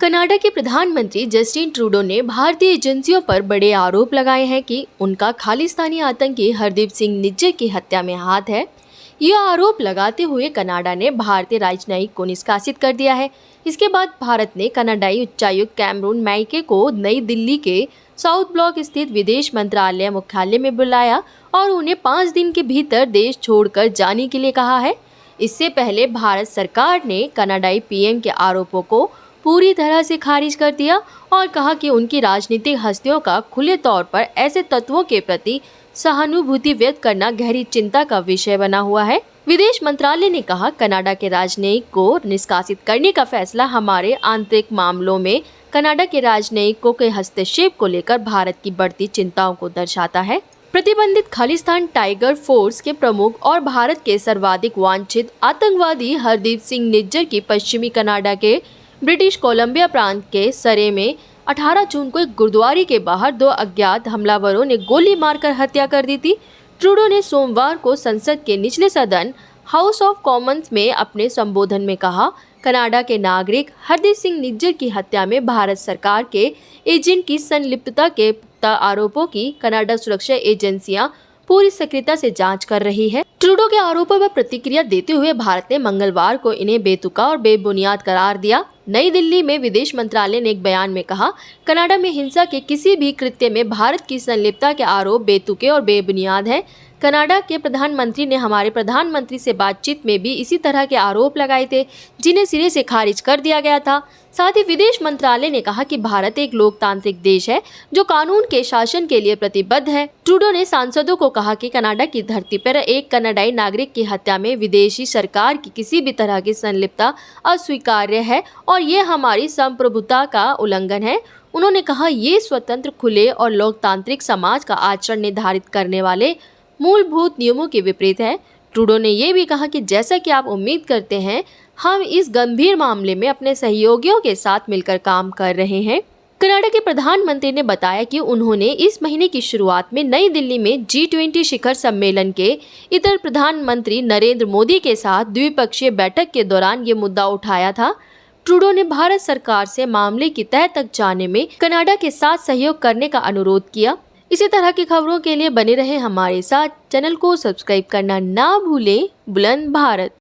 Canada के प्रधानमंत्री Justin Trudeau ने भारतीय एजेंसियों पर बड़े आरोप लगाए हैं कि उनका खालिस्तानी आतंकी हरदीप सिंह निज्जर की हत्या में हाथ है। यह आरोप लगाते हुए कनाडा ने भारतीय राजनयिक को निष्कासित कर दिया है। इसके बाद भारत ने कनाडाई उच्चायुक्त कैमरून मैके को नई दिल्ली के साउथ ब्लॉक स्थित विदेश मंत्रालय मुख्यालय में बुलाया और उन्हें 5 दिन के भीतर देश छोड़कर जाने के लिए कहा है। इससे पहले भारत सरकार ने कनाडाई पीएम के आरोपों को पूरी तरह से खारिज कर दिया और कहा कि उनकी राजनीतिक हस्तियों का खुले तौर पर ऐसे तत्वों के प्रति सहानुभूति व्यक्त करना गहरी चिंता का विषय बना हुआ है। विदेश मंत्रालय ने कहा, कनाडा के राजनयिक को निष्कासित करने का फैसला हमारे आंतरिक मामलों में कनाडा के राजनयिकों के हस्तक्षेप को लेकर भारत की बढ़ती चिंताओं को दर्शाता है। प्रतिबंधित खालिस्तान टाइगर फोर्स के प्रमुख और भारत के सर्वाधिक वांछित आतंकवादी हरदीप सिंह निज्जर की पश्चिमी कनाडा के ब्रिटिश कोलंबिया प्रांत के सरे में 18 जून को एक गुरुद्वारे के बाहर 2 अज्ञात हमलावरों ने गोली मारकर हत्या कर दी थी। ट्रूडो ने सोमवार को संसद के निचले सदन हाउस ऑफ कॉमन्स में अपने संबोधन में कहा, कनाडा के नागरिक हरदीप सिंह निज्जर की हत्या में भारत सरकार के एजेंट की संलिप्तता के पुख्ता आरोपों की कनाडा सुरक्षा एजेंसियां पूरी सक्रियता से जांच कर रही है। ट्रूडो के आरोपों पर प्रतिक्रिया देते हुए भारत ने मंगलवार को इन्हें बेतुका और बेबुनियाद करार दिया। नई दिल्ली में विदेश मंत्रालय ने एक बयान में कहा, कनाडा में हिंसा के किसी भी कृत्य में भारत की संलिप्तता के आरोप बेतुके और बेबुनियाद हैं। कनाडा के प्रधानमंत्री ने हमारे प्रधानमंत्री से बातचीत में भी इसी तरह के आरोप लगाए थे, जिन्हें सिरे से खारिज कर दिया गया था। साथ ही विदेश मंत्रालय ने कहा कि भारत एक लोकतांत्रिक देश है जो कानून के शासन के लिए प्रतिबद्ध है। ट्रूडो ने सांसदों को कहा कि कनाडा की धरती पर एक कनाडाई नागरिक की हत्या में विदेशी सरकार की किसी भी तरह की संलिप्तता अस्वीकार्य है और ये हमारी संप्रभुता का उल्लंघन है। उन्होंने कहा, ये स्वतंत्र, खुले और लोकतांत्रिक समाज का आचरण निर्धारित करने वाले मूलभूत नियमों के विपरीत है। ट्रूडो ने यह भी कहा कि जैसा कि आप उम्मीद करते हैं, हम इस गंभीर मामले में अपने सहयोगियों के साथ मिलकर काम कर रहे हैं। कनाडा के प्रधानमंत्री ने बताया कि उन्होंने इस महीने की शुरुआत में नई दिल्ली में G20 शिखर सम्मेलन के इतर प्रधानमंत्री नरेंद्र मोदी के साथ द्विपक्षीय बैठक के दौरान ये मुद्दा उठाया था। ट्रूडो ने भारत सरकार से मामले की तह तक जाने में कनाडा के साथ सहयोग करने का अनुरोध किया। इसी तरह की खबरों के लिए बने रहें हमारे साथ। चैनल को सब्सक्राइब करना ना भूलें। बुलंद भारत।